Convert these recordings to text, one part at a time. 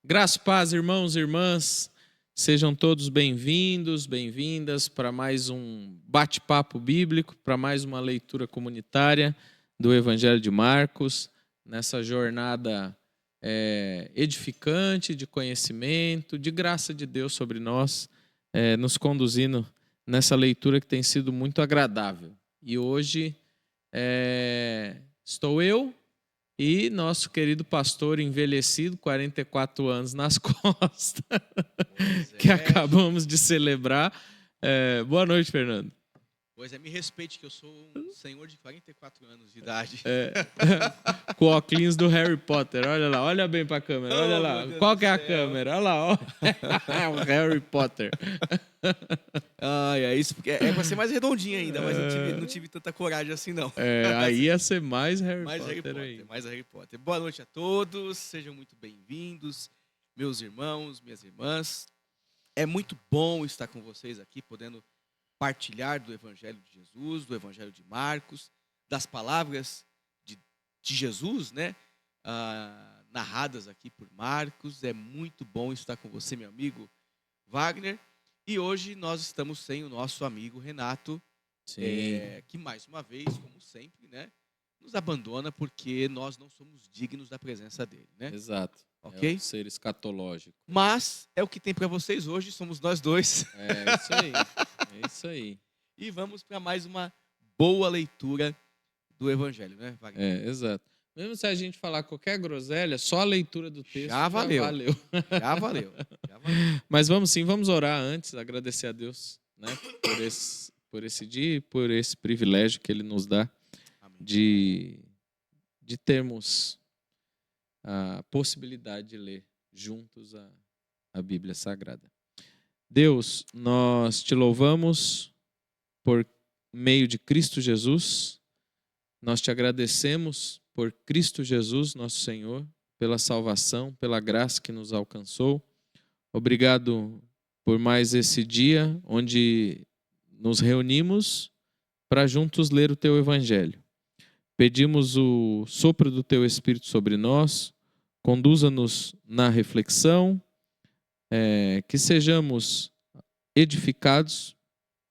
Graça e paz, irmãos e irmãs, sejam todos bem-vindos, bem-vindas para mais um bate-papo bíblico, para mais uma leitura comunitária do Evangelho de Marcos, nessa jornada edificante de conhecimento, de graça de Deus sobre nós, nos conduzindo nessa leitura que tem sido muito agradável. E hoje estou eu e nosso querido pastor envelhecido, 44 anos nas costas, que acabamos de celebrar. Boa noite, Fernando. Pois é, me respeite que eu sou um senhor de 44 anos de idade. Com o óculos do Harry Potter, olha lá, olha bem para a câmera, olha lá. Qual que é a câmera? Olha lá, ó. O Harry Potter. Isso é pra ser mais redondinho ainda, mas não tive tanta coragem assim, não. Aí ia ser mais Harry mais Potter, Harry Potter aí. mais Harry Potter. Boa noite a todos, sejam muito bem-vindos, meus irmãos, minhas irmãs. É muito bom estar com vocês aqui, podendo partilhar do Evangelho de Jesus, do Evangelho de Marcos, das palavras de Jesus, né? Narradas aqui por Marcos. É muito bom estar com você, meu amigo Wagner. E hoje nós estamos sem o nosso amigo Renato, que mais uma vez, como sempre, né, nos abandona porque nós não somos dignos da presença dele, né? Exato. Ok? É um ser escatológico. Mas é o que tem para vocês hoje, somos nós dois. É isso aí. É isso aí. E vamos para mais uma boa leitura do Evangelho, né, Wagner? Exato. Mesmo se a gente falar qualquer groselha, só a leitura do texto Já valeu. Já valeu. Mas vamos orar antes, agradecer a Deus, né, por esse dia e por esse privilégio que Ele nos dá. Amém. De termos a possibilidade de ler juntos a Bíblia Sagrada. Deus, nós te louvamos por meio de Cristo Jesus. Nós te agradecemos por Cristo Jesus, nosso Senhor, pela salvação, pela graça que nos alcançou. Obrigado por mais esse dia onde nos reunimos para juntos ler o teu Evangelho. Pedimos o sopro do teu Espírito sobre nós, conduza-nos na reflexão, que sejamos edificados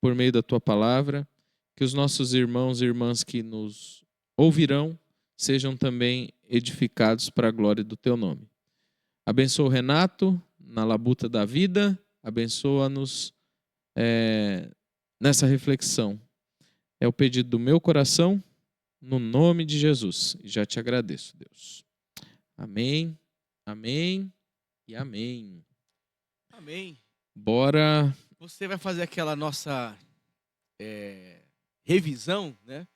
por meio da tua palavra, que os nossos irmãos e irmãs que nos ouvirão sejam também edificados para a glória do teu nome. Abençoa o Renato na labuta da vida, abençoa-nos nessa reflexão. É o pedido do meu coração, no nome de Jesus. E já te agradeço, Deus. Amém, amém e amém. Amém. Bora. Você vai fazer aquela nossa revisão, né,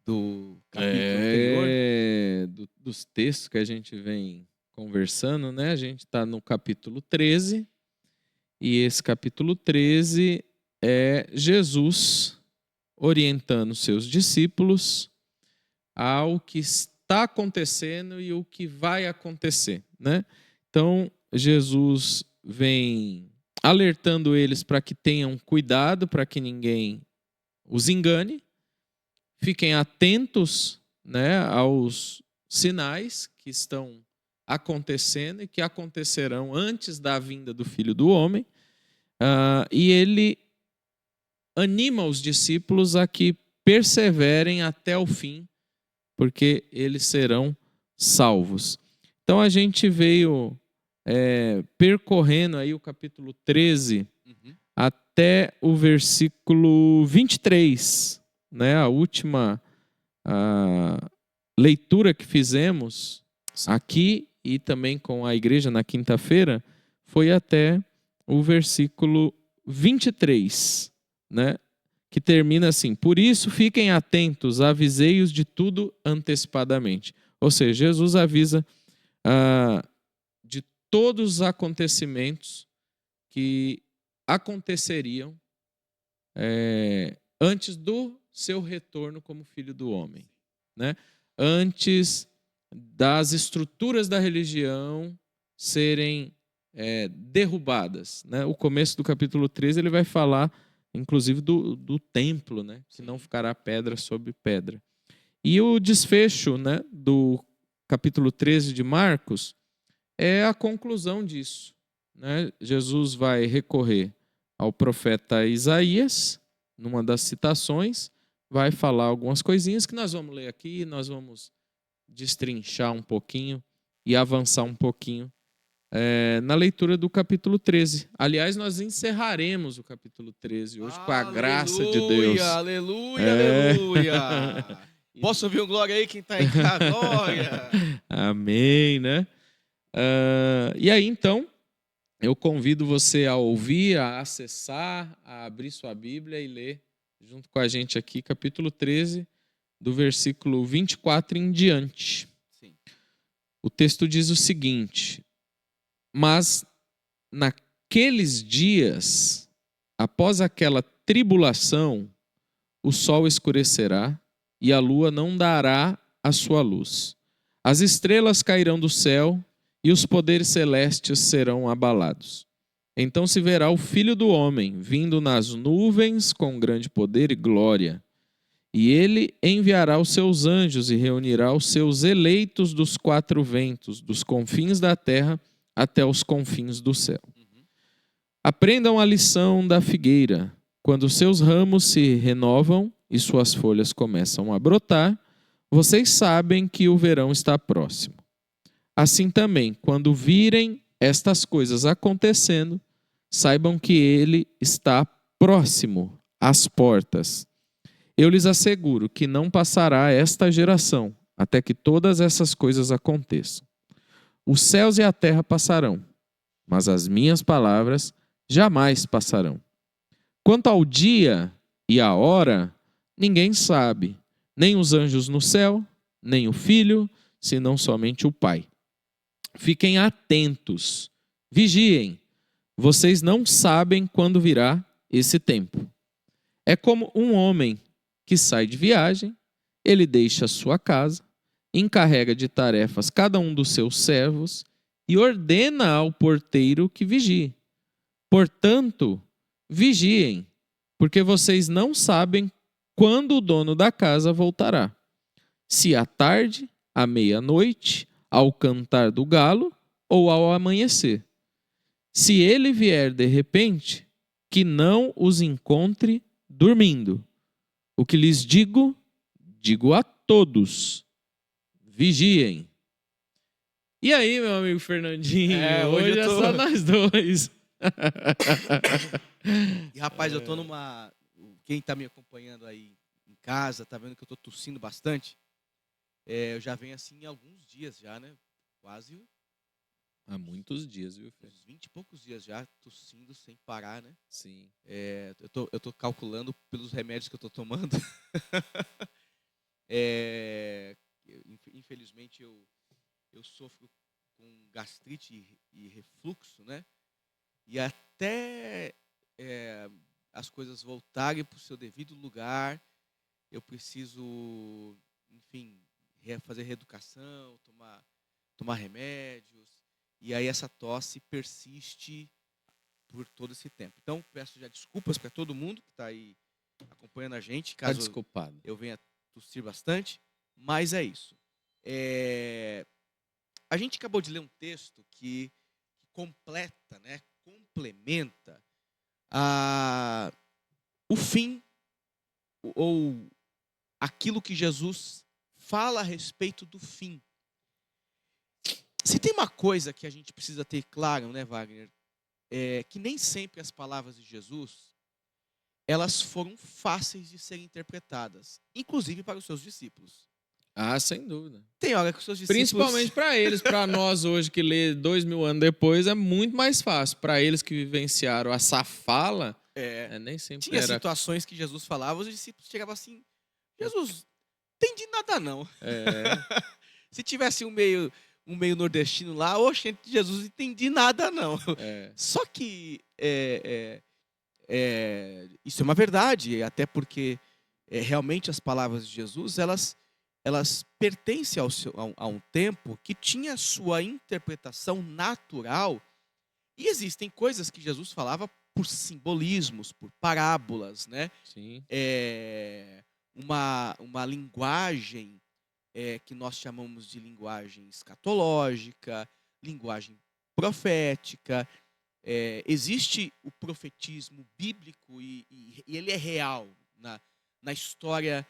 do capítulo anterior? Dos textos que a gente vem conversando, né? A gente está no capítulo 13, e esse capítulo 13 é Jesus orientando seus discípulos ao que está acontecendo e o que vai acontecer, né? Então, Jesus vem alertando eles para que tenham cuidado, para que ninguém os engane, fiquem atentos, né, aos sinais que estão acontecendo e que acontecerão antes da vinda do Filho do Homem. E ele anima os discípulos a que perseverem até o fim, porque eles serão salvos. Então a gente veio percorrendo aí o capítulo 13 até o versículo 23, né? A última leitura que fizemos aqui e também com a igreja na quinta-feira foi até o versículo 23, né? Que termina assim: por isso fiquem atentos, avisei-os de tudo antecipadamente. Ou seja, Jesus avisa de todos os acontecimentos que aconteceriam antes do seu retorno como Filho do Homem, né? Antes das estruturas da religião serem derrubadas, né? O começo do capítulo 13 ele vai falar, inclusive, do templo, né? Que não ficará pedra sobre pedra. E o desfecho, né, do capítulo 13 de Marcos é a conclusão disso, né? Jesus vai recorrer ao profeta Isaías, numa das citações, vai falar algumas coisinhas que nós vamos ler aqui, nós vamos destrinchar um pouquinho e avançar um pouquinho na leitura do capítulo 13. Aliás, nós encerraremos o capítulo 13 hoje com a graça de Deus. Aleluia, aleluia. Posso ouvir um glória aí, quem está em casa? Glória. Amém, né? E aí, então, eu convido você a ouvir, a acessar, a abrir sua Bíblia e ler junto com a gente aqui, capítulo 13, do versículo 24 em diante. Sim. O texto diz o seguinte: mas naqueles dias, após aquela tribulação, o sol escurecerá e a lua não dará a sua luz. As estrelas cairão do céu e os poderes celestes serão abalados. Então se verá o Filho do Homem vindo nas nuvens com grande poder e glória. E ele enviará os seus anjos e reunirá os seus eleitos dos quatro ventos, dos confins da terra até os confins do céu. Aprendam a lição da figueira. Quando seus ramos se renovam e suas folhas começam a brotar, vocês sabem que o verão está próximo. Assim também, quando virem estas coisas acontecendo, saibam que ele está próximo às portas. Eu lhes asseguro que não passará esta geração até que todas essas coisas aconteçam. Os céus e a terra passarão, mas as minhas palavras jamais passarão. Quanto ao dia e à hora, ninguém sabe, nem os anjos no céu, nem o Filho, senão somente o Pai. Fiquem atentos, vigiem. Vocês não sabem quando virá esse tempo. É como um homem que sai de viagem, ele deixa sua casa, encarrega de tarefas cada um dos seus servos e ordena ao porteiro que vigie. Portanto, vigiem, porque vocês não sabem quando o dono da casa voltará. Se à tarde, à meia-noite, ao cantar do galo ou ao amanhecer. Se ele vier de repente, que não os encontre dormindo. O que lhes digo, digo a todos: vigiem. E aí, meu amigo Fernandinho? Hoje é só nós dois. E rapaz, eu tô numa... Quem tá me acompanhando aí em casa, tá vendo que eu tô tossindo bastante. Eu já venho assim alguns dias já, né? Quase... Há muitos dias, viu, Fê? Uns 20 e poucos dias já, tossindo sem parar, né? Sim. Eu tô calculando pelos remédios que eu tô tomando. Infelizmente, eu sofro com gastrite e refluxo, né? E até as coisas voltarem para o seu devido lugar, eu preciso, enfim, fazer reeducação, tomar remédios. E aí essa tosse persiste por todo esse tempo. Então, peço já desculpas para todo mundo que está aí acompanhando a gente, caso desculpado. eu venha tossir bastante, mas é isso. A gente acabou de ler um texto que completa, né, complementa o fim ou aquilo que Jesus fala a respeito do fim. Se tem uma coisa que a gente precisa ter claro, né, Wagner, que nem sempre as palavras de Jesus elas foram fáceis de serem interpretadas, inclusive para os seus discípulos. Ah, sem dúvida. Tem hora que os seus discípulos... Principalmente para eles, para nós hoje que lê 2000 anos depois, é muito mais fácil. Para eles que vivenciaram essa fala, nem sempre tinha situações que Jesus falava, os discípulos chegavam assim: Jesus, não entendi nada não. Se tivesse um meio nordestino lá, oxe, Jesus, não entendi nada não. Só que isso é uma verdade, até porque realmente as palavras de Jesus, elas pertencem a um tempo que tinha sua interpretação natural, e existem coisas que Jesus falava por simbolismos, por parábolas, né? Sim. Uma linguagem que nós chamamos de linguagem escatológica, linguagem profética, existe o profetismo bíblico e ele é real na história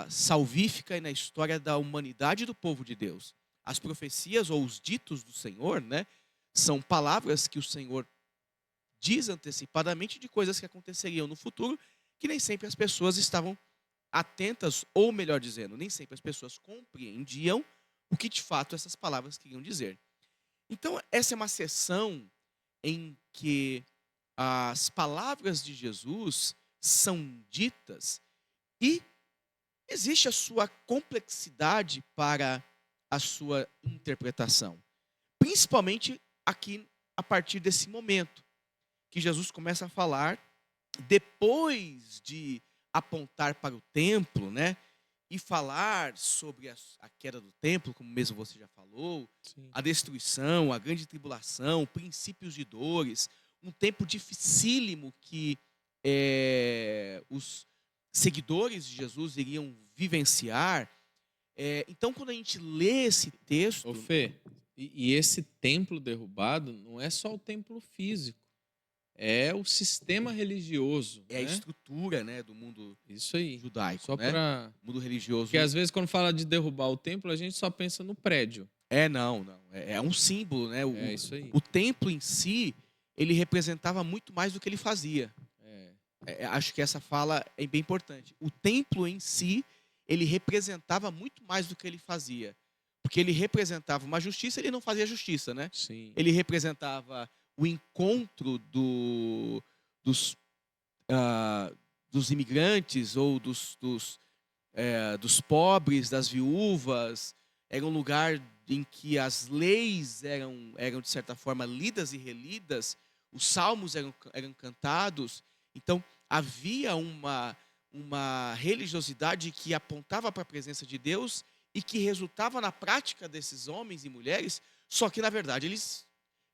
salvífica e na história da humanidade e do povo de Deus. As profecias ou os ditos do Senhor, né, são palavras que o Senhor diz antecipadamente de coisas que aconteceriam no futuro, que nem sempre as pessoas estavam atentas, ou melhor dizendo, nem sempre as pessoas compreendiam o que de fato essas palavras queriam dizer. Então, essa é uma sessão em que as palavras de Jesus são ditas e existe a sua complexidade para a sua interpretação. Principalmente aqui, a partir desse momento, que Jesus começa a falar, depois de apontar para o templo, né? E falar sobre a queda do templo, como mesmo você já falou, Sim. a destruição, a grande tribulação, princípios de dores, um tempo dificílimo que os seguidores de Jesus iriam vivenciar. Então, quando a gente lê esse texto... Ô Fê, e esse templo derrubado não é só o templo físico, é o sistema religioso. É a estrutura, né, do mundo Isso aí. judaico, Só né? para... Mundo religioso. Porque às vezes quando fala de derrubar o templo, a gente só pensa no prédio. Não. É um símbolo, né? É isso aí. O templo em si, ele representava muito mais do que ele fazia. Acho que essa fala é bem importante. O templo em si, ele representava muito mais do que ele fazia. Porque ele representava uma justiça, ele não fazia justiça, né? Sim. Ele representava o encontro dos imigrantes ou dos pobres, das viúvas. Era um lugar em que as leis eram de certa forma, lidas e relidas, os salmos eram cantados. Então, havia uma religiosidade que apontava para a presença de Deus e que resultava na prática desses homens e mulheres, só que, na verdade, eles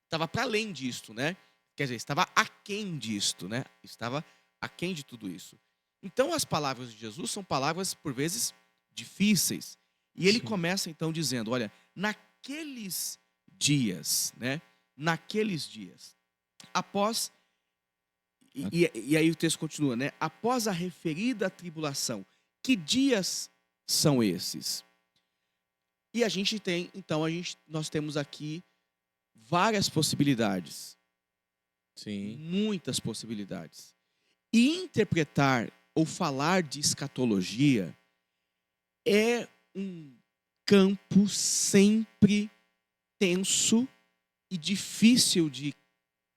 estavam para além disto, né? Quer dizer, estava aquém disto, né? Estava aquém de tudo isso. Então, as palavras de Jesus são palavras, por vezes, difíceis. E ele começa, então, dizendo, olha, naqueles dias, né? Naqueles dias, após... E aí o texto continua, né? Após a referida tribulação, que dias são esses? E a gente tem, então, nós temos aqui várias possibilidades. Sim. Muitas possibilidades. E interpretar ou falar de escatologia é um campo sempre tenso e difícil de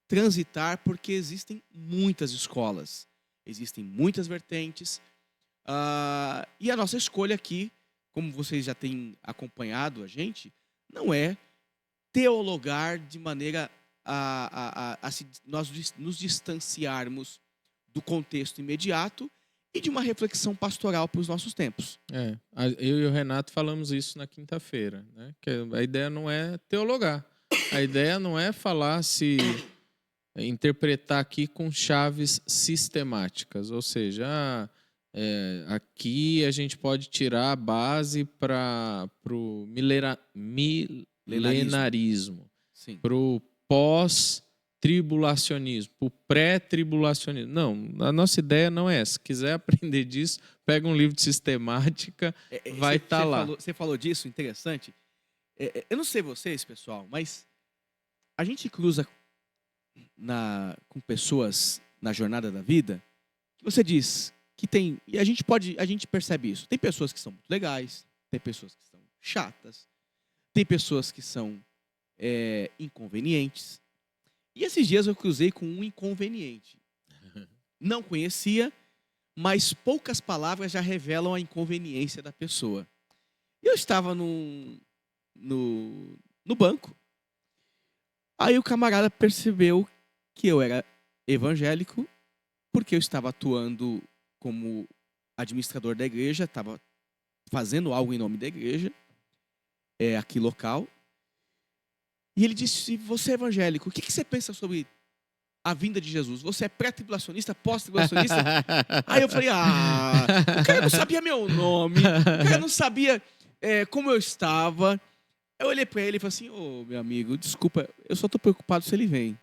transitar, porque existem muitas escolas, existem muitas vertentes, e a nossa escolha aqui, como vocês já têm acompanhado a gente, não é teologar de maneira a nós nos distanciarmos do contexto imediato e de uma reflexão pastoral para os nossos tempos. Eu e o Renato falamos isso na quinta-feira, né? Que a ideia não é teologar, a ideia não é falar interpretar aqui com chaves sistemáticas, ou seja, aqui a gente pode tirar a base para o milenarismo, para o pós-tribulacionismo, para o pré-tribulacionismo. Não, a nossa ideia não é essa. Se quiser aprender disso, pega um livro de sistemática, vai estar lá. Você falou disso, interessante. Eu não sei vocês, pessoal, mas a gente cruza com pessoas na jornada da vida, você diz que tem, e a gente percebe isso. Tem pessoas que são muito legais, tem pessoas que são chatas, tem pessoas que são inconvenientes. E esses dias eu cruzei com um inconveniente. Não conhecia, mas poucas palavras já revelam a inconveniência da pessoa. Eu estava no banco. Aí o camarada percebeu que eu era evangélico, porque eu estava atuando como administrador da igreja, estava fazendo algo em nome da igreja, aqui local. E ele disse, você é evangélico, o que você pensa sobre a vinda de Jesus? Você é pré-tribulacionista, pós-tribulacionista? Aí eu falei, o cara não sabia meu nome, o cara não sabia como eu estava. Eu olhei pra ele e falei assim, ô, meu amigo, desculpa, eu só tô preocupado se ele vem.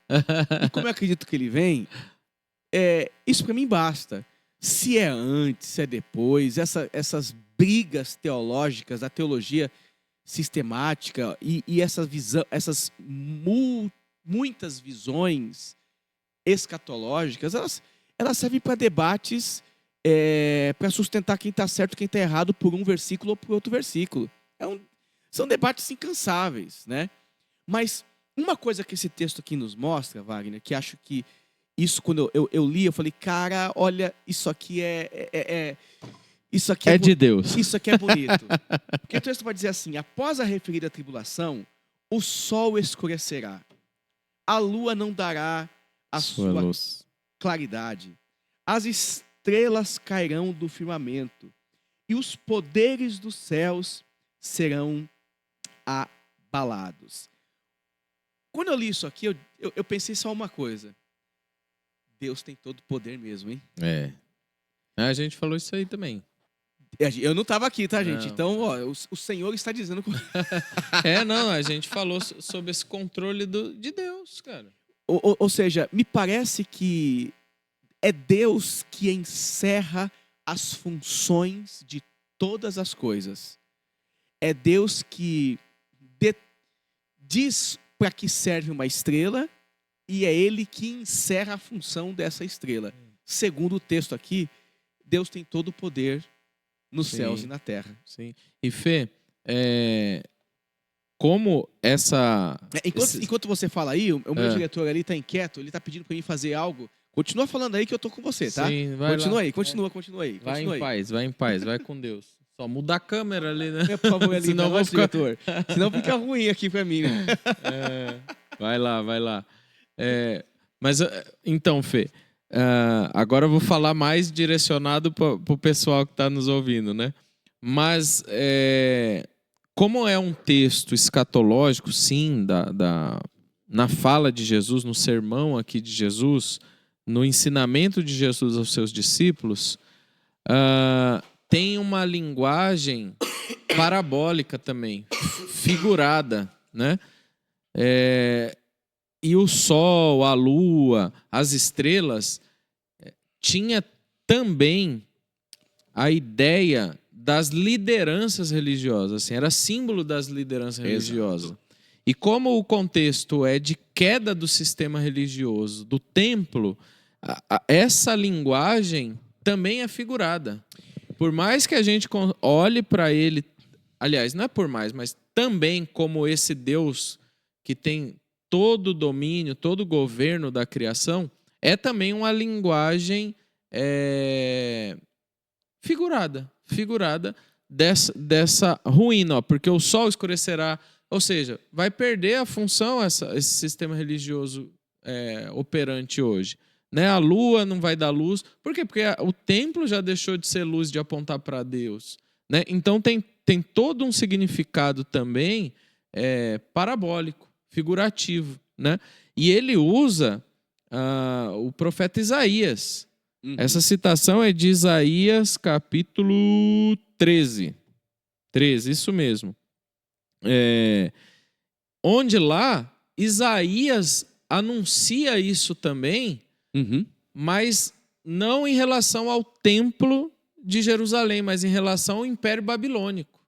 E como eu acredito que ele vem, isso pra mim basta. Se é antes, se é depois, essas brigas teológicas, da teologia sistemática e essa visão, muitas visões escatológicas, elas servem para debates para sustentar quem está certo e quem está errado por um versículo ou por outro versículo. São debates incansáveis, né? Mas uma coisa que esse texto aqui nos mostra, Wagner, que acho que isso, quando eu li, eu falei, cara, olha, isso aqui isso aqui é de Deus. Isso aqui é bonito. Porque o texto vai dizer assim, após a referida tribulação, o sol escurecerá, a lua não dará a sua luz. Claridade, as estrelas cairão do firmamento e os poderes dos céus serão abalados. Quando eu li isso aqui, eu pensei só uma coisa. Deus tem todo o poder mesmo, hein? A gente falou isso aí também. Eu não estava aqui, tá, gente? Não. Então, ó, o Senhor está dizendo... A gente falou sobre esse controle de Deus, cara. Ou seja, me parece que é Deus que encerra as funções de todas as coisas. É Deus que diz para que serve uma estrela e é Ele que encerra a função dessa estrela. Segundo o texto aqui, Deus tem todo o poder nos céus e na terra. Sim. E Fê, como essa... Enquanto você fala aí, o meu diretor ali está inquieto, ele está pedindo para mim fazer algo. Continua falando aí que eu tô com você, tá? Sim, vai continua lá. Aí, continua aí. Vai em paz, vai com Deus. Só muda a câmera ali, né? Por favor, ali, senão diretor. Senão fica ruim aqui para mim, né? Vai lá. Mas, então, Fê, agora eu vou falar mais direcionado para o pessoal que está nos ouvindo, né? Mas, como é um texto escatológico, sim, na fala de Jesus, no sermão aqui de Jesus, no ensinamento de Jesus aos seus discípulos, tem uma linguagem parabólica também, figurada, né? E o sol, a lua, as estrelas, tinha também a ideia das lideranças religiosas, assim, era símbolo das lideranças religiosas. E como o contexto é de queda do sistema religioso, do templo, essa linguagem também é figurada. Por mais que a gente olhe para ele, aliás, não é por mais, mas também como esse Deus que tem todo o domínio, todo o governo da criação, é também uma linguagem figurada dessa ruína, porque o sol escurecerá, ou seja, vai perder a função esse sistema religioso operante hoje. Né? A lua não vai dar luz. Por quê? Porque o templo já deixou de ser luz, de apontar para Deus. Né? Então tem todo um significado também parabólico, figurativo. Né? E ele usa o profeta Isaías. Essa citação é de Isaías capítulo 13. 13, isso mesmo. Onde lá Isaías anuncia isso também, mas não em relação ao templo de Jerusalém, mas em relação ao Império Babilônico.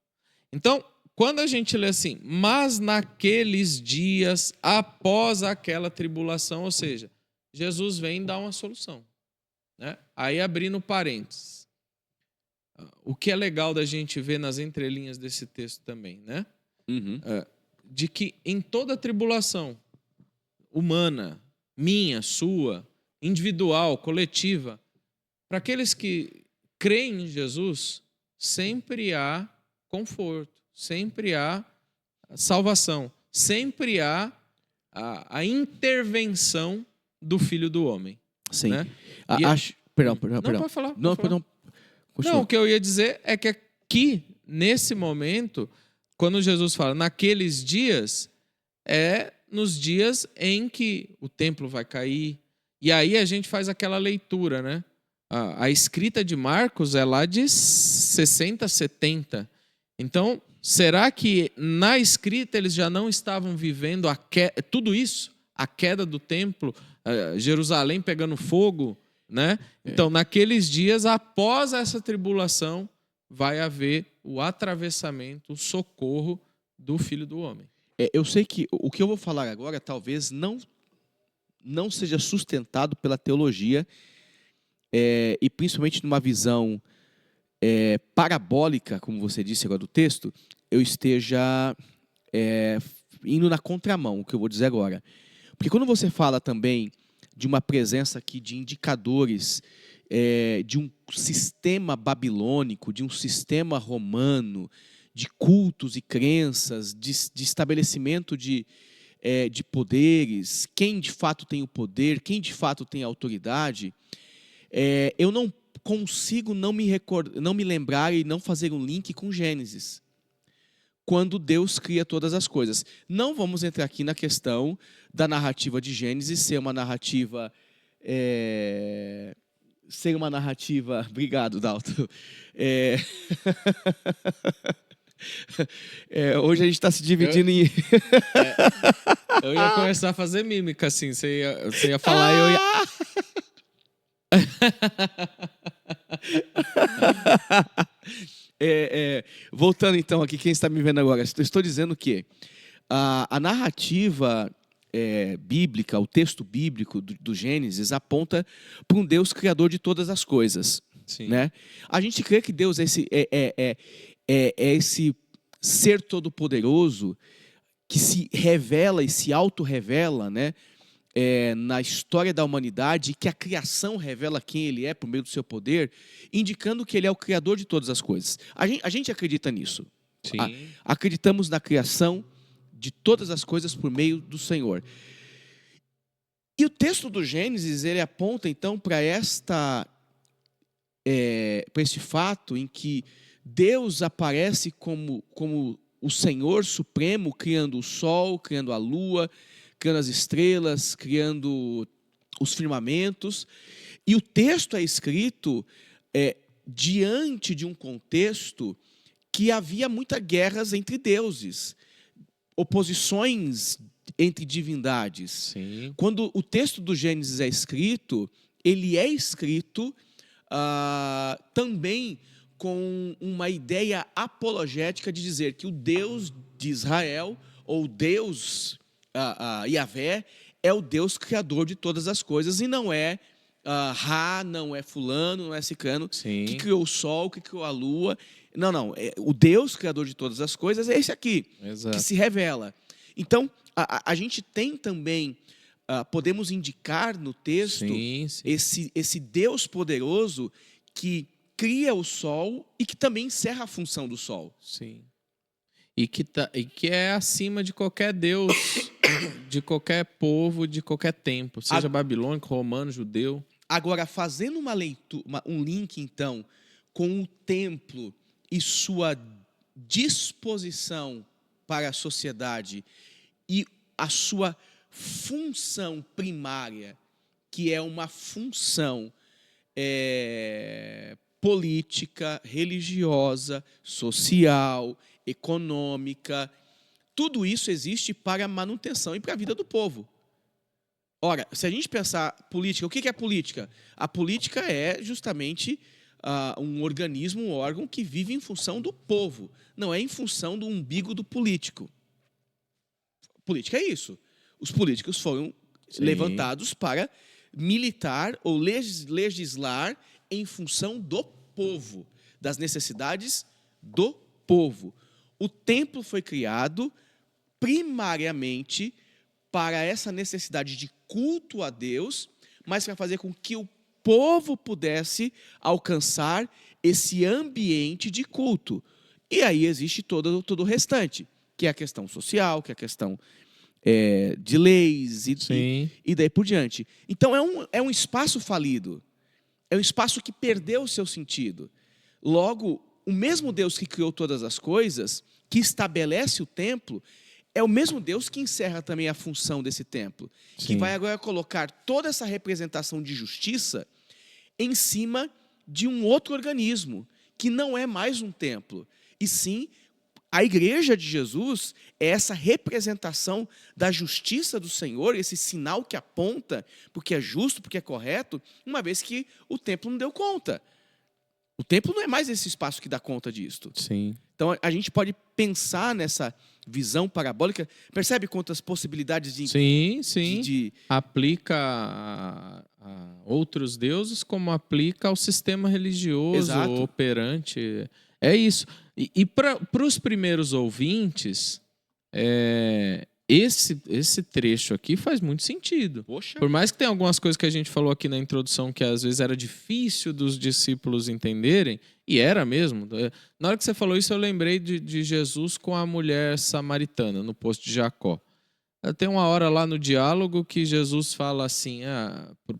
Então, quando a gente lê assim, mas naqueles dias após aquela tribulação, ou seja, Jesus vem dar uma solução. Né? Aí abrindo parênteses. O que é legal da gente ver nas entrelinhas desse texto também, né? De que em toda tribulação humana, minha, sua, individual, coletiva, para aqueles que creem em Jesus, sempre há conforto, sempre há salvação, sempre há a intervenção do Filho do Homem. Sim. Né? Perdão. Não, pode falar. Não, o que eu ia dizer é que aqui, nesse momento, quando Jesus fala naqueles dias, nos dias em que o templo vai cair. E aí a gente faz aquela leitura, né? A escrita de Marcos é lá de 60, 70. Então, será que na escrita eles já não estavam vivendo tudo isso? A queda do templo, Jerusalém pegando fogo, né? Então, naqueles dias, após essa tribulação, vai haver o atravessamento, o socorro do Filho do Homem. Eu sei que o que eu vou falar agora talvez não seja sustentado pela teologia, e principalmente numa visão parabólica, como você disse agora do texto, eu esteja indo na contramão, o que eu vou dizer agora. Porque quando você fala também de uma presença aqui de indicadores de um sistema babilônico, de um sistema romano, de cultos e crenças, de estabelecimento de poderes, quem de fato tem o poder, quem de fato tem a autoridade, eu não consigo não me lembrar e não fazer um link com Gênesis, quando Deus cria todas as coisas. Não vamos entrar aqui na questão da narrativa de Gênesis ser uma narrativa... Obrigado, Dalton. Hoje a gente está se dividindo em... Eu ia começar a fazer mímica, assim. Você ia falar e eu ia... Voltando então aqui, quem está me vendo agora, estou dizendo que a narrativa bíblica, o texto bíblico do Gênesis aponta para um Deus criador de todas as coisas. Sim. Né? A gente crê que Deus é esse ser todo-poderoso que se revela e se auto-revela, né? Na história da humanidade, que a criação revela quem ele é por meio do seu poder, indicando que ele é o criador de todas as coisas. A gente acredita nisso. Sim. Acreditamos na criação de todas as coisas por meio do Senhor. E o texto do Gênesis, ele aponta então para esse fato em que Deus aparece como o Senhor Supremo, criando o sol, criando a lua, criando as estrelas, criando os firmamentos. E o texto é escrito diante de um contexto que havia muitas guerras entre deuses, oposições entre divindades. Sim. Quando o texto do Gênesis é escrito, ele é escrito também com uma ideia apologética de dizer que o Deus de Israel, ou Deus Yahvé, é o Deus criador de todas as coisas, e não é Ra, não é fulano, não é ciclano, que criou o sol, que criou a lua. Não, o Deus criador de todas as coisas é esse aqui. Exato. Que se revela. Então, a gente tem também, podemos indicar no texto, esse Deus poderoso que cria o sol e que também encerra a função do sol. Sim. E que é acima de qualquer Deus, de qualquer povo, de qualquer tempo, seja babilônico, romano, judeu. Agora, fazendo uma leitura, um link, então, com o templo e sua disposição para a sociedade e a sua função primária, que é uma função política, religiosa, social, econômica, tudo isso existe para a manutenção e para a vida do povo. Ora, se a gente pensar política, o que é política? A política é justamente um organismo, um órgão que vive em função do povo, não é em função do umbigo do político. Política é isso. Os políticos foram levantados para militar ou legislar em função do povo, das necessidades do povo. O templo foi criado primariamente para essa necessidade de culto a Deus, mas para fazer com que o povo pudesse alcançar esse ambiente de culto. E aí existe todo o restante, que é a questão social, que é a questão de leis e daí por diante. Então é um espaço falido, é um espaço que perdeu o seu sentido. Logo, o mesmo Deus que criou todas as coisas, que estabelece o templo, é o mesmo Deus que encerra também a função desse templo, que vai agora colocar toda essa representação de justiça em cima de um outro organismo, que não é mais um templo, e sim a igreja de Jesus é essa representação da justiça do Senhor, esse sinal que aponta porque é justo, porque é correto, uma vez que o templo não deu conta. O templo não é mais esse espaço que dá conta disto. Sim. Então, a gente pode pensar nessa visão parabólica. Percebe quantas possibilidades de... Sim. Aplica a outros deuses como aplica ao sistema religioso. Exato. Operante. É isso. E para os primeiros ouvintes, esse trecho aqui faz muito sentido. Poxa. Por mais que tenha algumas coisas que a gente falou aqui na introdução que às vezes era difícil dos discípulos entenderem, e era mesmo. Na hora que você falou isso, eu lembrei de Jesus com a mulher samaritana no poço de Jacó. Tem uma hora lá no diálogo que Jesus fala assim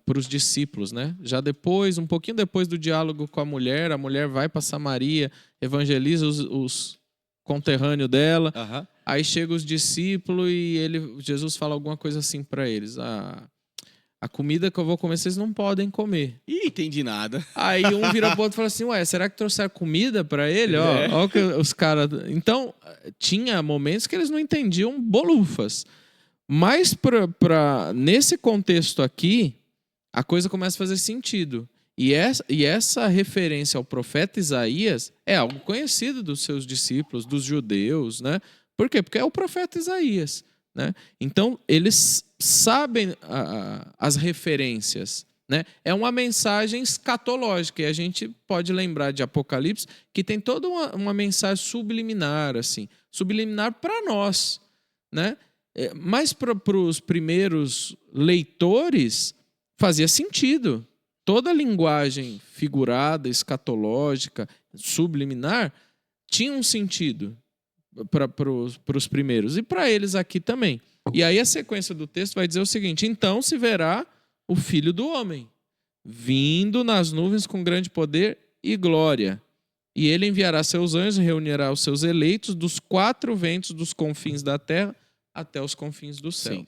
para os discípulos, né? Já depois, um pouquinho depois do diálogo com a mulher vai para Samaria, evangeliza os conterrâneos dela. Uhum. Aí chega os discípulos e Jesus fala alguma coisa assim para eles. A comida que eu vou comer, vocês não podem comer. Ih, entendi nada. Aí um vira pro outro e fala assim, ué, será que trouxeram comida para ele? Ó que os caras... Então, tinha momentos que eles não entendiam bolufas. Mas nesse contexto aqui, a coisa começa a fazer sentido. E essa referência ao profeta Isaías é algo conhecido dos seus discípulos, dos judeus, né? Por quê? Porque é o profeta Isaías, né? Então, eles sabem as referências, né? É uma mensagem escatológica, e a gente pode lembrar de Apocalipse, que tem toda uma mensagem subliminar, assim, subliminar para nós, né? Mas para os primeiros leitores fazia sentido. Toda a linguagem figurada, escatológica, subliminar, tinha um sentido para os primeiros. E para eles aqui também. E aí a sequência do texto vai dizer o seguinte: então se verá o Filho do Homem, vindo nas nuvens com grande poder e glória. E ele enviará seus anjos e reunirá os seus eleitos dos 4 ventos dos confins da terra até os confins do céu. Sim.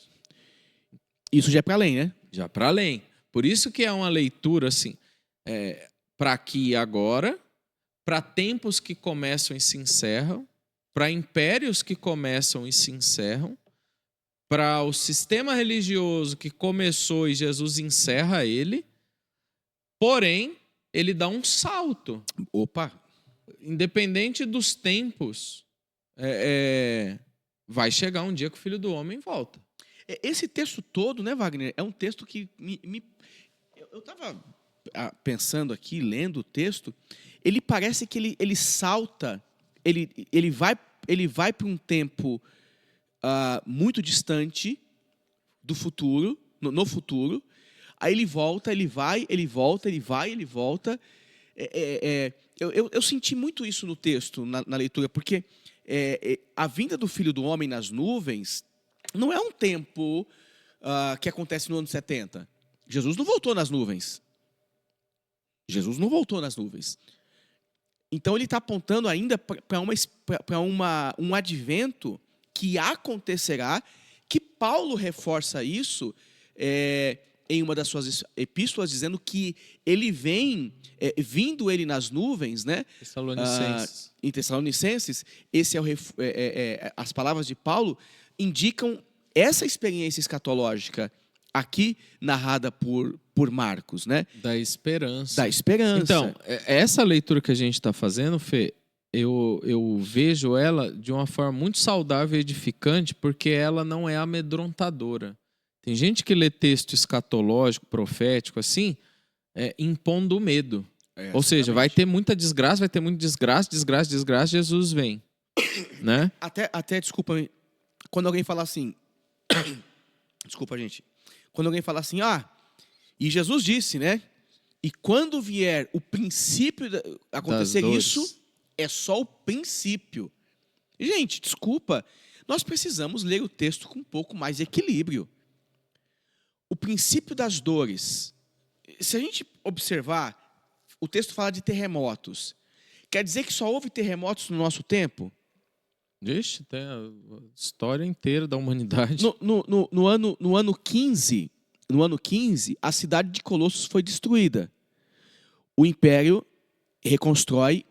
Isso já é para além, né? Já para além. Por isso que é uma leitura assim, para aqui e agora, para tempos que começam e se encerram, para impérios que começam e se encerram, para o sistema religioso que começou e Jesus encerra ele, porém, ele dá um salto. Opa! Independente dos tempos, vai chegar um dia que o Filho do Homem volta. Esse texto todo, né, Wagner, é um texto que eu estava pensando aqui, lendo o texto, ele parece que ele salta, ele vai para um tempo muito distante do futuro, no futuro, aí ele volta, ele vai, ele volta, ele vai, ele volta. Eu senti muito isso no texto, na leitura, porque a vinda do Filho do Homem nas nuvens não é um tempo que acontece no ano 70. Jesus não voltou nas nuvens. Jesus não voltou nas nuvens. Então ele está apontando ainda para um advento que acontecerá, que Paulo reforça isso em uma das suas epístolas, dizendo que ele vem, vindo ele nas nuvens, né? Tessalonicenses. Em Tessalonicenses, as palavras de Paulo indicam essa experiência escatológica aqui narrada por Marcos, né? Da esperança. Da esperança. Então, essa leitura que a gente está fazendo, Fê, eu vejo ela de uma forma muito saudável e edificante, porque ela não é amedrontadora. Tem gente que lê texto escatológico, profético, assim, impondo medo. Ou seja, vai ter muita desgraça, desgraça, Jesus vem. Né? Até desculpa, quando alguém fala assim... Desculpa, gente. Quando alguém fala assim, e Jesus disse, né? E quando vier o princípio acontecer isso, é só o princípio. Gente, desculpa, nós precisamos ler o texto com um pouco mais de equilíbrio. O princípio das dores. Se a gente observar, o texto fala de terremotos. Quer dizer que só houve terremotos no nosso tempo? Vixe, tem a história inteira da humanidade. No ano 15, a cidade de Colossos foi destruída. O império reconstrói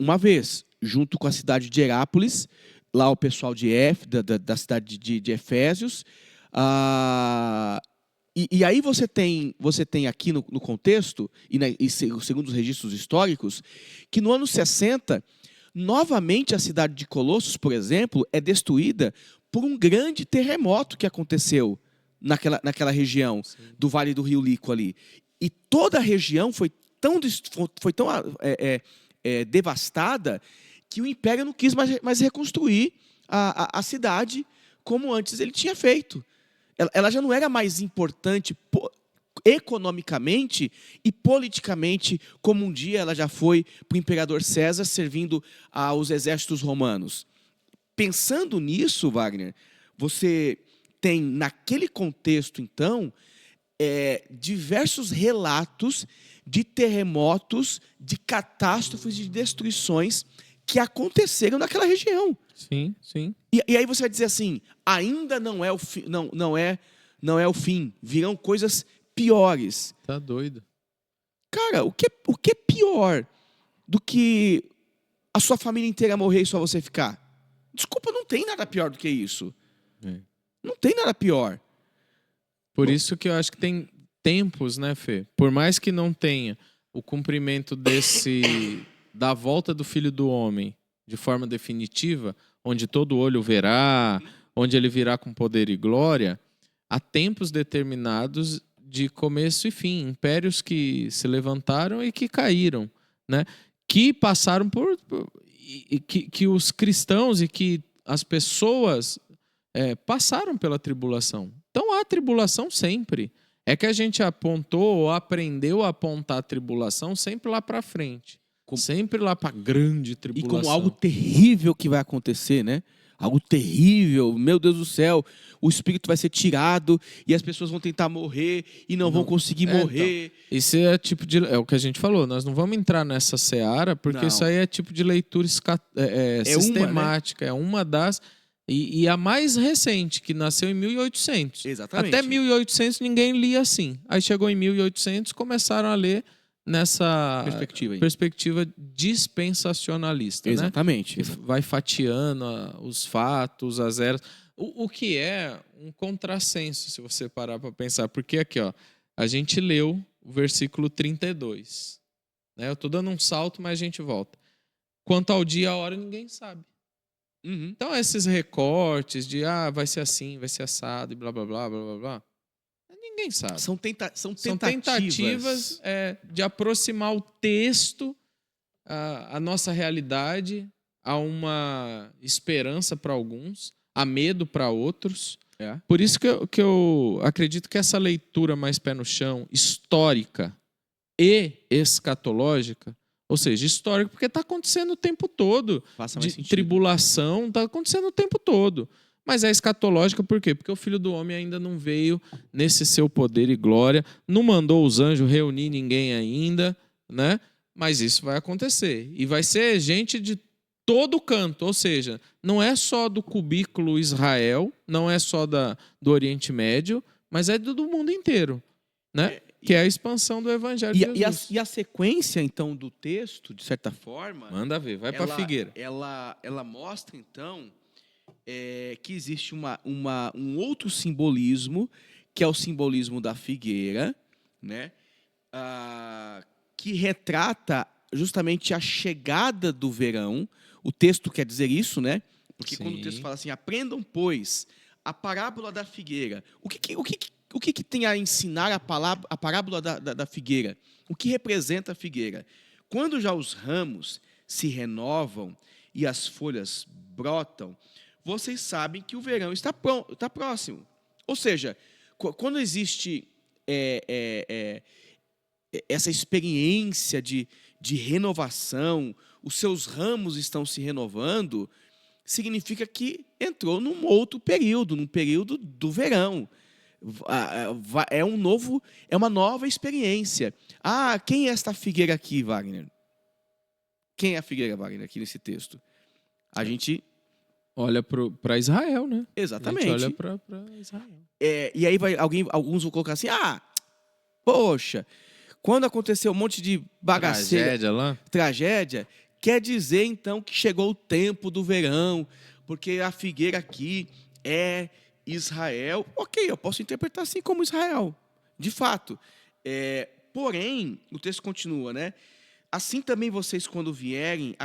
uma vez, junto com a cidade de Herápolis, lá o pessoal da cidade de Efésios. E aí você tem aqui no contexto, segundo os registros históricos, que no ano 60, novamente a cidade de Colossos, por exemplo, é destruída por um grande terremoto que aconteceu naquela região do Vale do Rio Lico ali. E toda a região foi tão devastada que o Império não quis mais reconstruir a cidade como antes ele tinha feito. Ela já não era mais importante economicamente e politicamente como um dia ela já foi para o imperador César servindo aos exércitos romanos. Pensando nisso, Wagner, você tem naquele contexto, então, diversos relatos de terremotos, de catástrofes, de destruições que aconteceram naquela região. Sim, sim. E aí você vai dizer assim, ainda não é o fim, virão coisas piores. Tá doido. Cara, o que é pior do que a sua família inteira morrer e só você ficar? Desculpa, não tem nada pior do que isso. Não tem nada pior. Por isso que eu acho que tem tempos, né, Fê? Por mais que não tenha o cumprimento da volta do Filho do Homem de forma definitiva, onde todo olho verá, onde ele virá com poder e glória, há tempos determinados de começo e fim, impérios que se levantaram e que caíram, né? Que passaram que os cristãos e que as pessoas passaram pela tribulação. Então há tribulação sempre. É que a gente apontou ou aprendeu a apontar a tribulação sempre lá para frente. Sempre lá para a grande tribulação. E como algo terrível que vai acontecer, né? Algo terrível, meu Deus do céu, o espírito vai ser tirado e as pessoas vão tentar morrer e não vão conseguir morrer. Então, isso é o que a gente falou, nós não vamos entrar nessa seara, porque isso aí é tipo de leitura sistemática, é uma das... E a mais recente, que nasceu em 1800. Exatamente. Até 1800 ninguém lia assim. Aí chegou em 1800, começaram a ler nessa perspectiva dispensacionalista. Exatamente. Né? Vai fatiando os fatos, as eras. O que é um contrassenso, se você parar para pensar. Porque aqui, ó, a gente leu o versículo 32. Né? Eu estou dando um salto, mas a gente volta. Quanto ao dia e a hora, ninguém sabe. Então, esses recortes de vai ser assim, vai ser assado e blá, blá, blá, blá, blá, blá. Ninguém sabe. São tentativas de aproximar o texto à nossa realidade, a uma esperança para alguns, a medo para outros. Por isso que eu acredito que essa leitura mais pé no chão, histórica e escatológica, ou seja, histórico, porque está acontecendo o tempo todo. De tribulação, está acontecendo o tempo todo. Mas é escatológica por quê? Porque o Filho do Homem ainda não veio nesse seu poder e glória, não mandou os anjos reunir ninguém ainda, né? Mas isso vai acontecer. E vai ser gente de todo canto, ou seja, não é só do cubículo Israel, não é só do Oriente Médio, mas é do mundo inteiro, né? Que é a expansão do Evangelho de Jesus. E a sequência, então, do texto, de certa forma... Manda ver, vai para a figueira. Ela mostra, então, que existe um outro simbolismo, que é o simbolismo da figueira, né? Que retrata justamente a chegada do verão. O texto quer dizer isso, né? Porque quando o texto fala assim, aprendam, pois, a parábola da figueira. O que tem a ensinar a parábola da figueira? O que representa a figueira? Quando já os ramos se renovam e as folhas brotam, vocês sabem que o verão está próximo. Ou seja, quando existe essa experiência de renovação, os seus ramos estão se renovando, significa que entrou num outro período, num período do verão. É uma nova experiência. Quem é esta figueira aqui, Wagner? Quem é a figueira, Wagner, aqui nesse texto? A gente olha para Israel, né? Exatamente. A gente olha para Israel. E aí alguns vão colocar assim, poxa, quando aconteceu um monte de bagaceira, tragédia lá, tragédia, quer dizer então que chegou o tempo do verão, porque a figueira aqui é Israel. Ok, eu posso interpretar assim como Israel, de fato. Porém, o texto continua, né? Assim também vocês, quando virem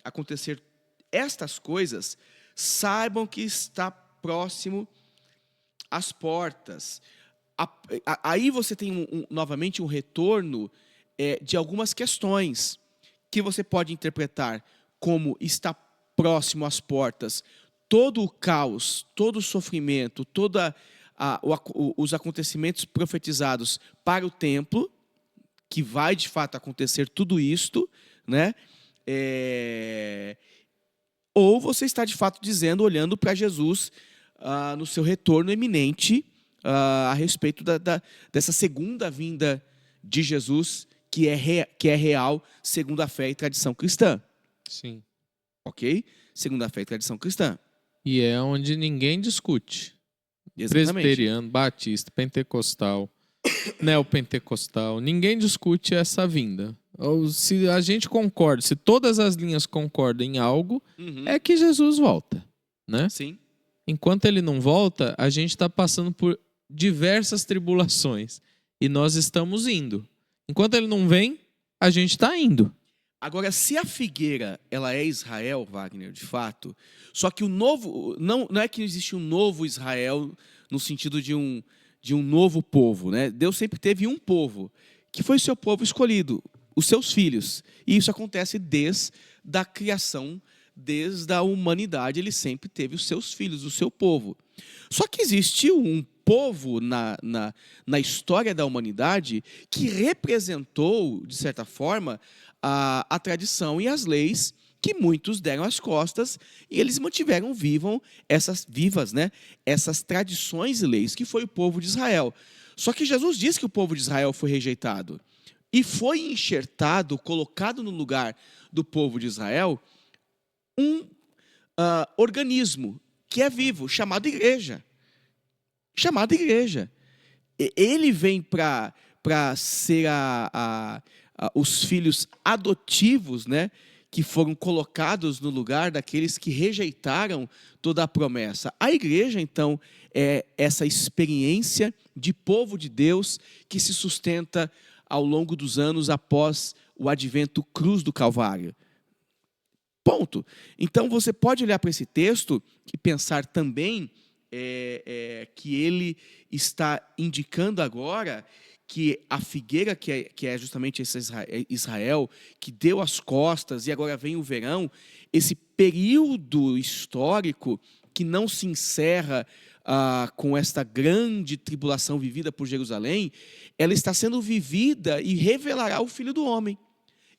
acontecer estas coisas, saibam que está próximo às portas. Aí você tem novamente um retorno de algumas questões que você pode interpretar como está próximo às portas. Todo o caos, todo o sofrimento, os acontecimentos profetizados para o templo, que vai de fato acontecer tudo isto, né? Ou você está de fato dizendo, olhando para Jesus no seu retorno eminente a respeito dessa segunda vinda de Jesus, que é real segundo a fé e tradição cristã. Sim. Ok? Segundo a fé e tradição cristã. E é onde ninguém discute. Exatamente. Presbiteriano, batista, pentecostal, neopentecostal, ninguém discute essa vinda. Ou se a gente concorda, se todas as linhas concordam em algo, é que Jesus volta, né? Sim. Enquanto ele não volta, a gente está passando por diversas tribulações e nós estamos indo. Enquanto ele não vem, a gente está indo. Agora, se a figueira ela é Israel, Wagner, de fato, só que o novo não é que existe um novo Israel no sentido de um novo povo, né? Deus sempre teve um povo, que foi seu povo escolhido, os seus filhos. E isso acontece desde a criação, desde a humanidade, ele sempre teve os seus filhos, o seu povo. Só que existiu um povo na história da humanidade que representou, de certa forma, a tradição e as leis que muitos deram as costas e eles mantiveram vivas, né? Essas tradições e leis, que foi o povo de Israel. Só que Jesus diz que o povo de Israel foi rejeitado e foi enxertado, colocado no lugar do povo de Israel, um organismo que é vivo, chamado igreja. Chamado igreja. Ele vem para ser os filhos adotivos, né, que foram colocados no lugar daqueles que rejeitaram toda a promessa. A igreja, então, é essa experiência de povo de Deus que se sustenta ao longo dos anos após o advento cruz do Calvário. Ponto. Então, você pode olhar para esse texto e pensar também que ele está indicando agora que a figueira, que é justamente esse Israel, que deu as costas e agora vem o verão, esse período histórico que não se encerra com esta grande tribulação vivida por Jerusalém, ela está sendo vivida e revelará o Filho do Homem,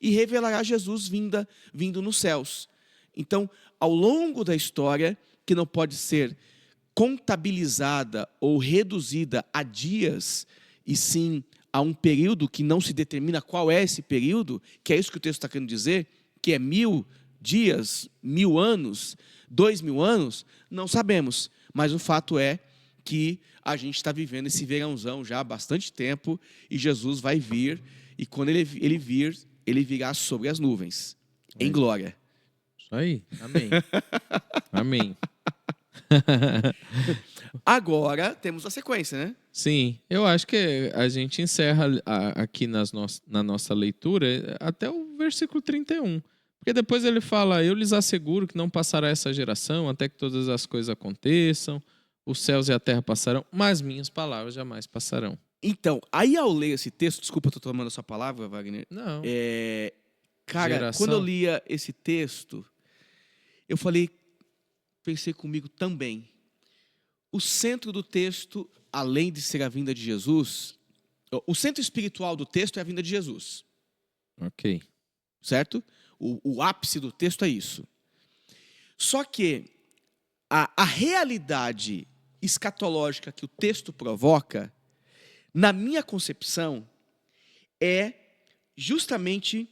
e revelará Jesus vindo nos céus. Então, ao longo da história, que não pode ser contabilizada ou reduzida a dias, e sim a um período que não se determina qual é esse período, que é isso que o texto está querendo dizer, que é 1000 dias, 1000 anos, 2000 anos, não sabemos. Mas o fato é que a gente está vivendo esse verãozão já há bastante tempo e Jesus vai vir, e quando ele vir, ele virá sobre as nuvens, em glória. Isso aí, amém. Amém. Agora temos a sequência, né? Sim, eu acho que a gente encerra aqui na nossa leitura até o versículo 31. Porque depois ele fala, eu lhes asseguro que não passará essa geração até que todas as coisas aconteçam, os céus e a terra passarão, mas minhas palavras jamais passarão. Então, aí ao ler esse texto, desculpa, eu estou tomando a sua palavra, Wagner. Não. Cara, Geração. quando eu lia esse texto, eu pensei comigo também. O centro do texto, além de ser a vinda de Jesus, o centro espiritual do texto é a vinda de Jesus. Ok. Certo? O ápice do texto é isso. Só que a realidade escatológica que o texto provoca, na minha concepção, é justamente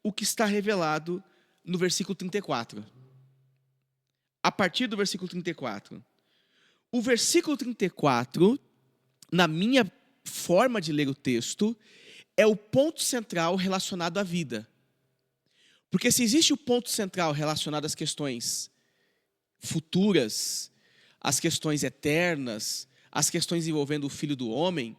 o que está revelado no versículo 34. A partir do versículo 34. O versículo 34, na minha forma de ler o texto, é o ponto central relacionado à vida. Porque se existe o ponto central relacionado às questões futuras, às questões eternas, às questões envolvendo o Filho do Homem,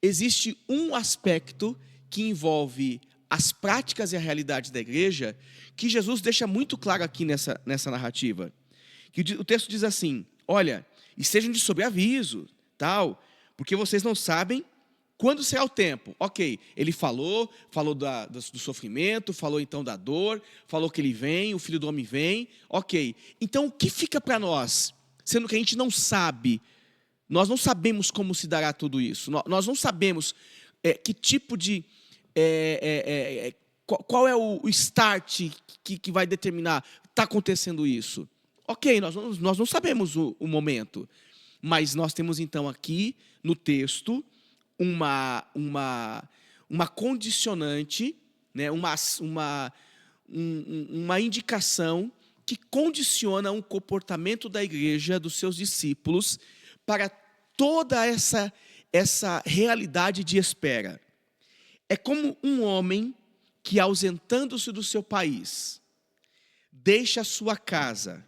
existe um aspecto que envolve as práticas e a realidade da igreja, que Jesus deixa muito claro aqui nessa narrativa. Que o texto diz assim: olha, estejam de sobreaviso, tal, porque vocês não sabem quando será o tempo. Ok, ele falou do sofrimento, falou então da dor, falou que ele vem, o Filho do Homem vem, ok. Então o que fica para nós? Sendo que a gente não sabe, nós não sabemos como se dará tudo isso, nós não sabemos que tipo de... qual é o start que vai determinar, está acontecendo isso. Ok, nós não sabemos o momento, mas nós temos então aqui no texto uma condicionante, né, uma indicação que condiciona um comportamento da igreja, dos seus discípulos, para toda essa realidade de espera. É como um homem que, ausentando-se do seu país, deixa a sua casa.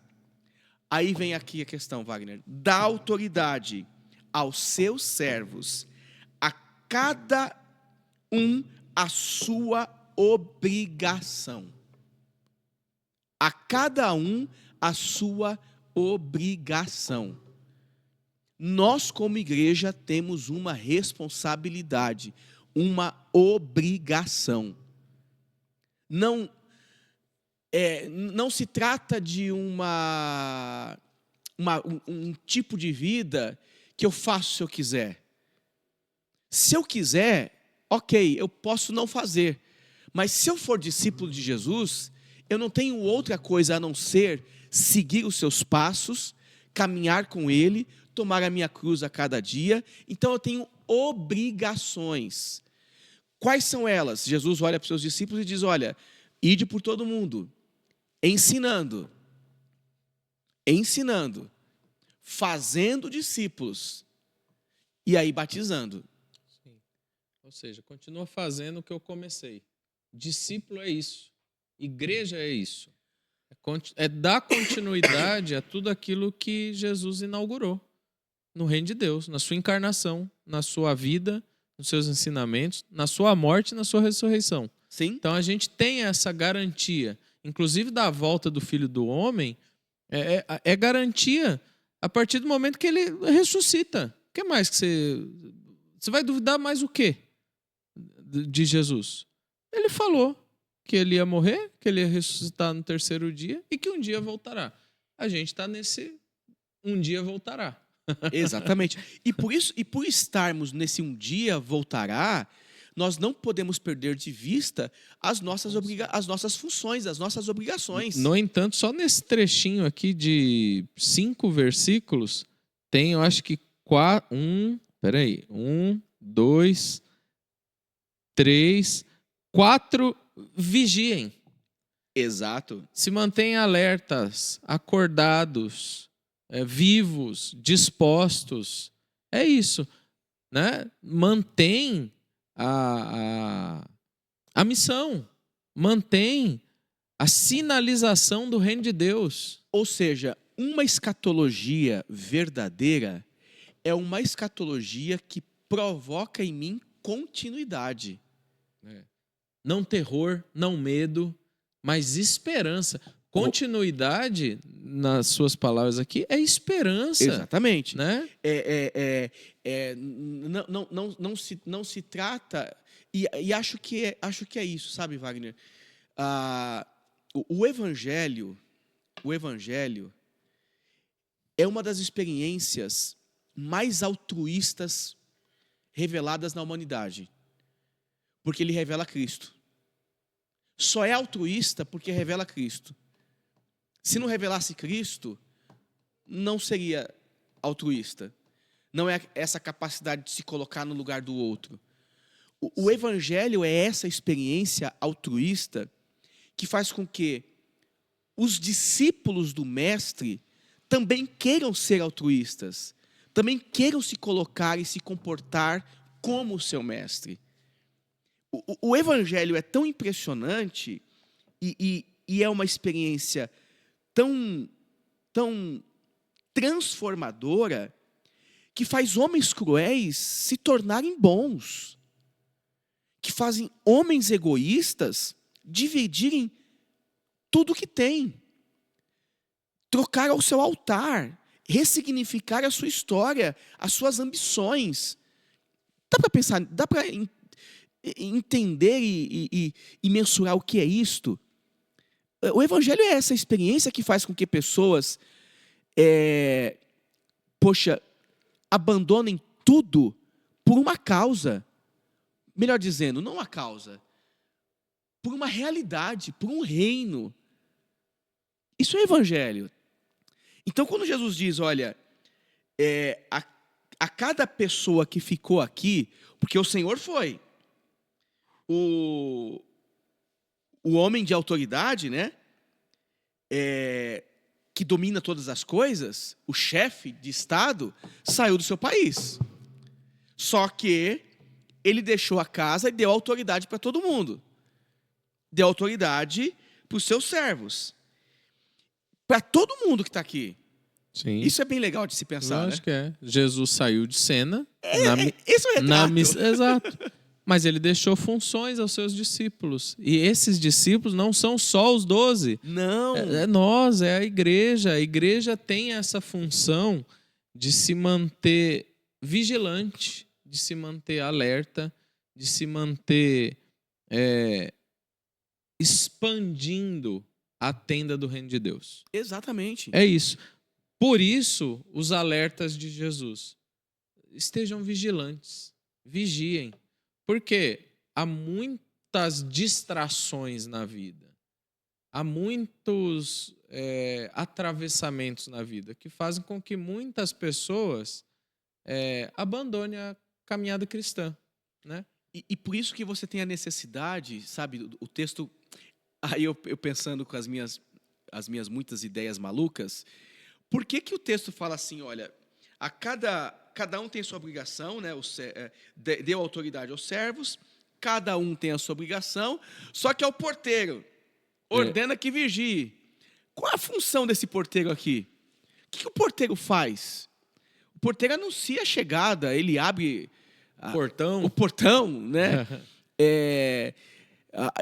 Aí vem aqui a questão, Wagner. Dá autoridade aos seus servos, a cada um a sua obrigação. A cada um a sua obrigação. Nós, como igreja, temos uma responsabilidade, uma obrigação. Não se trata de um tipo de vida que eu faço se eu quiser. Se eu quiser, ok, eu posso não fazer. Mas se eu for discípulo de Jesus, eu não tenho outra coisa a não ser seguir os seus passos, caminhar com Ele, tomar a minha cruz a cada dia. Então eu tenho obrigações. Quais são elas? Jesus olha para os seus discípulos e diz: olha, ide por todo mundo, ensinando, fazendo discípulos, e aí batizando. Sim. Ou seja, continua fazendo o que eu comecei. Discípulo é isso. Igreja é isso. É dar continuidade a tudo aquilo que Jesus inaugurou no reino de Deus, na sua encarnação, na sua vida, nos seus ensinamentos, na sua morte e na sua ressurreição. Sim. Então a gente tem essa garantia, inclusive da volta do Filho do Homem, é garantia a partir do momento que ele ressuscita. O que mais que você vai duvidar mais o quê de Jesus? Ele falou que ele ia morrer, que ele ia ressuscitar no terceiro dia e que um dia voltará. A gente está nesse um dia voltará. Exatamente. E por estarmos nesse um dia voltará, nós não podemos perder de vista as nossas funções, as nossas obrigações. No entanto, só nesse trechinho aqui de 5 versículos, tem, eu acho que 1, 2, 3, 4 vigiem. Exato. Se mantenham alertas, acordados, vivos, dispostos. É isso, né? Mantém a missão, mantém a sinalização do reino de Deus. Ou seja, uma escatologia verdadeira é uma escatologia que provoca em mim continuidade. Não terror, não medo, mas esperança. Continuidade, nas suas palavras aqui, é esperança. Exatamente. Né? Não se trata... E acho que é isso, sabe, Wagner? O Evangelho é uma das experiências mais altruístas reveladas na humanidade. Porque ele revela Cristo. Só é altruísta porque revela Cristo. Se não revelasse Cristo, não seria altruísta. Não é essa capacidade de se colocar no lugar do outro. O Evangelho é essa experiência altruísta que faz com que os discípulos do Mestre também queiram ser altruístas, também queiram se colocar e se comportar como o seu Mestre. O Evangelho é tão impressionante e é uma experiência tão, tão transformadora que faz homens cruéis se tornarem bons, que fazem homens egoístas dividirem tudo que têm, trocar ao seu altar, ressignificar a sua história, as suas ambições. Dá para pensar, dá para entender e mensurar o que é isto? O Evangelho é essa experiência que faz com que pessoas, abandonem tudo por uma causa. Melhor dizendo, não uma causa, por uma realidade, por um reino. Isso é Evangelho. Então, quando Jesus diz, olha, a cada pessoa que ficou aqui, porque o Senhor foi o homem de autoridade, né? Que domina todas as coisas, o chefe de Estado, saiu do seu país. Só que ele deixou a casa e deu autoridade para todo mundo. Deu autoridade para os seus servos. Para todo mundo que está aqui. Sim. Isso é bem legal de se pensar, eu acho que é. Jesus saiu de cena. Esse é o retrato. Exato. Mas ele deixou funções aos seus discípulos. E esses discípulos não são só os 12. Não. É nós, é a igreja. A igreja tem essa função de se manter vigilante, de se manter alerta, de se manter expandindo a tenda do reino de Deus. Exatamente. É isso. Por isso, os alertas de Jesus. Estejam vigilantes. Vigiem. Porque há muitas distrações na vida. Há muitos atravessamentos na vida que fazem com que muitas pessoas abandonem a caminhada cristã, né? E por isso que você tem a necessidade, sabe, o texto... Aí eu pensando com as minhas muitas ideias malucas, por que o texto fala assim, olha, cada um tem sua obrigação, né? Deu autoridade aos servos, cada um tem a sua obrigação, só que ao porteiro ordena que vigie. Qual é a função desse porteiro aqui? O que o porteiro faz? O porteiro anuncia a chegada, ele abre o portão, né?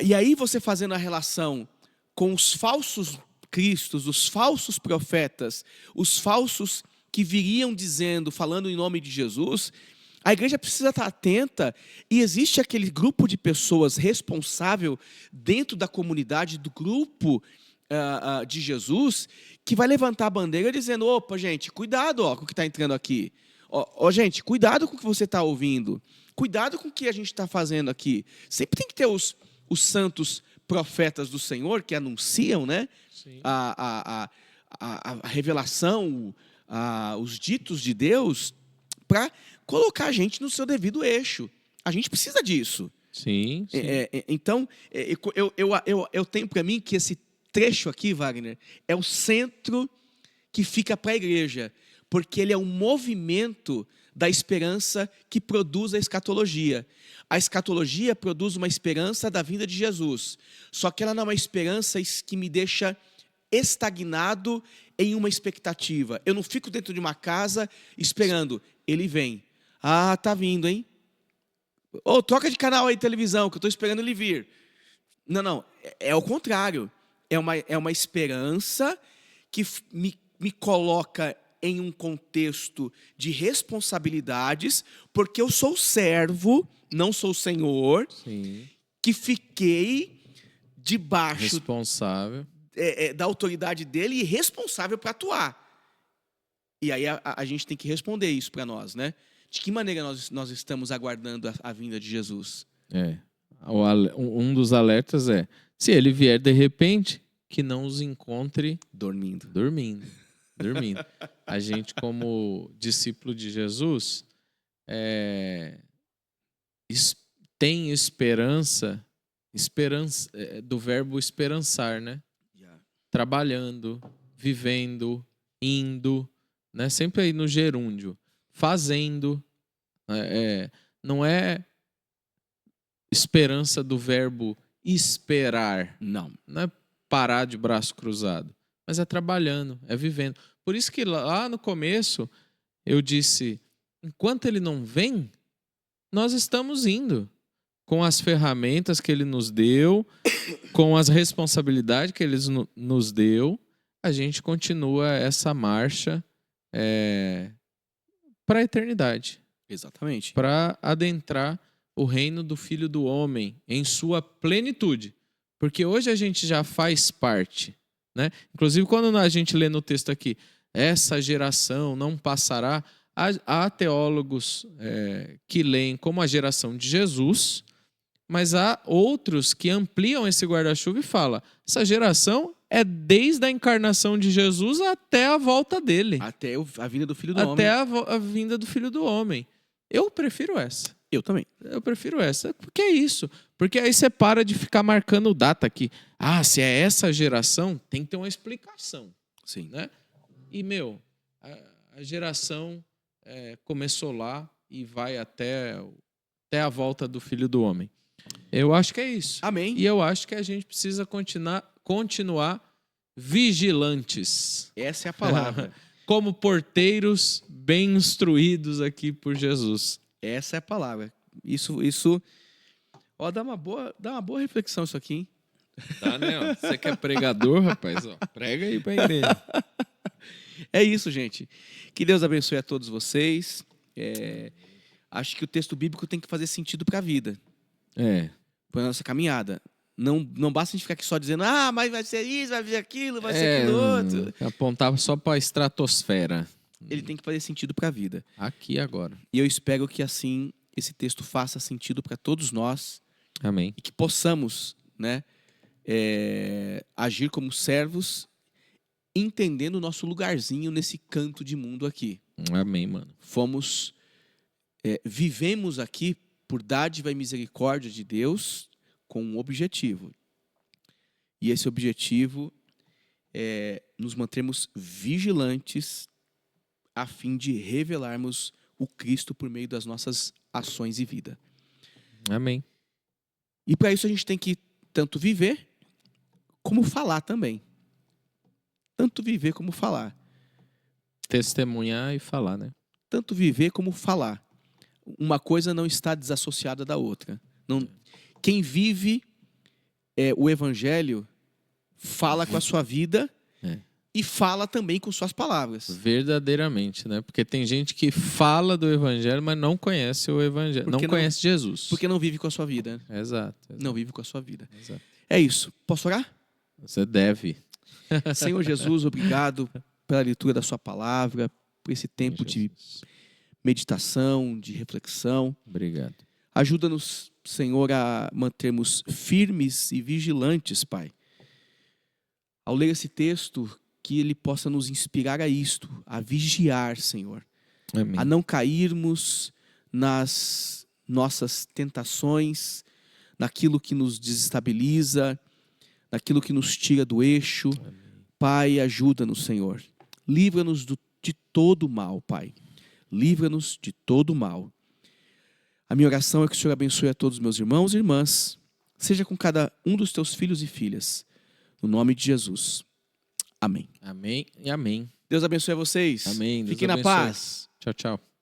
E aí você fazendo a relação com os falsos cristos, os falsos profetas, os falsos que viriam falando em nome de Jesus, a igreja precisa estar atenta, e existe aquele grupo de pessoas responsável dentro da comunidade, do grupo de Jesus, que vai levantar a bandeira dizendo, opa, gente, cuidado com o que está entrando aqui. Gente, cuidado com o que você está ouvindo. Cuidado com o que a gente está fazendo aqui. Sempre tem que ter os santos profetas do Senhor que anunciam, né? A revelação, os ditos de Deus, para colocar a gente no seu devido eixo. A gente precisa disso. Sim. Então, eu tenho para mim que esse trecho aqui, Wagner, é o centro que fica para a igreja, porque ele é um movimento da esperança que produz a escatologia. A escatologia produz uma esperança da vinda de Jesus, só que ela não é uma esperança que me deixa estagnado em uma expectativa. Eu não fico dentro de uma casa esperando, ele vem. Ah, tá vindo, hein? Troca de canal aí de televisão, que eu estou esperando ele vir. Não, é o contrário. É uma esperança que me coloca em um contexto de responsabilidades, porque eu sou servo, não sou senhor, Sim. que fiquei debaixo responsável da autoridade dele e responsável para atuar. E aí a gente tem que responder isso para nós, né? De que maneira nós estamos aguardando a vinda de Jesus? Um dos alertas é, se ele vier de repente, que não os encontre dormindo. A gente, como discípulo de Jesus, tem esperança do verbo esperançar, né? Trabalhando, vivendo, indo, né? Sempre aí no gerúndio, fazendo. Não é esperança do verbo esperar. Não. Não é parar de braço cruzado, mas é trabalhando, é vivendo. Por isso que lá no começo eu disse, enquanto ele não vem, nós estamos indo com as ferramentas que ele nos deu, com as responsabilidades que ele nos deu, a gente continua essa marcha para a eternidade. Exatamente. Para adentrar o reino do Filho do Homem em sua plenitude. Porque hoje a gente já faz parte, né? Inclusive, quando a gente lê no texto aqui, essa geração não passará, há teólogos que leem como a geração de Jesus, mas há outros que ampliam esse guarda-chuva e falam, essa geração é desde a encarnação de Jesus até a volta dele. Até a vinda do Filho do Homem. Até a vinda do Filho do Homem. Eu prefiro essa. Eu também. Eu prefiro essa. Porque é isso. Porque aí você para de ficar marcando data aqui. Ah, se é essa geração, tem que ter uma explicação. Sim. Né? E, a geração começou lá e vai até a volta do Filho do Homem. Eu acho que é isso. Amém. E eu acho que a gente precisa continuar vigilantes. Essa é a palavra. Como porteiros bem instruídos aqui por Jesus. Essa é a palavra. Isso. Ó, dá uma boa reflexão isso aqui, hein? Tá, né? Ó. Você que é pregador, rapaz, ó, prega aí pra igreja. É isso, gente. Que Deus abençoe a todos vocês. Acho que o texto bíblico tem que fazer sentido para a vida, para a nossa caminhada. Não basta a gente ficar aqui só dizendo, mas vai ser isso, vai ser aquilo, vai ser aquilo outro. Apontava só para a estratosfera. Ele tem que fazer sentido para a vida. Aqui agora. E eu espero que assim esse texto faça sentido para todos nós. Amém. E que possamos, né, agir como servos, entendendo o nosso lugarzinho nesse canto de mundo aqui. Amém, mano. Vivemos aqui por dádiva e misericórdia de Deus com um objetivo. E esse objetivo é nos mantermos vigilantes a fim de revelarmos o Cristo por meio das nossas ações e vida. Amém. E para isso a gente tem que tanto viver como falar também. Tanto viver como falar. Testemunhar e falar, né? Tanto viver como falar. Uma coisa não está desassociada da outra. Quem vive o evangelho fala com a sua vida e fala também com suas palavras. Verdadeiramente, né? Porque tem gente que fala do evangelho, mas não conhece o evangelho, não conhece Jesus. Porque não vive com a sua vida. Exato. Não vive com a sua vida. Exato. É isso. Posso orar? Você deve. Senhor Jesus, obrigado pela leitura da sua palavra, por esse tempo de meditação, de reflexão. Obrigado. Ajuda-nos, Senhor, a mantermos firmes e vigilantes, Pai. Ao ler esse texto, que ele possa nos inspirar a isto, a vigiar, Senhor. Amém. A não cairmos nas nossas tentações, naquilo que nos desestabiliza, naquilo que nos tira do eixo. Amém. Pai, ajuda-nos, Senhor. Livra-nos de todo mal, Pai. Livra-nos de todo mal. A minha oração é que o Senhor abençoe a todos os meus irmãos e irmãs. Seja com cada um dos teus filhos e filhas. No nome de Jesus. Amém. Amém e amém. Deus abençoe a vocês. Amém. Fiquem na paz. Tchau, tchau.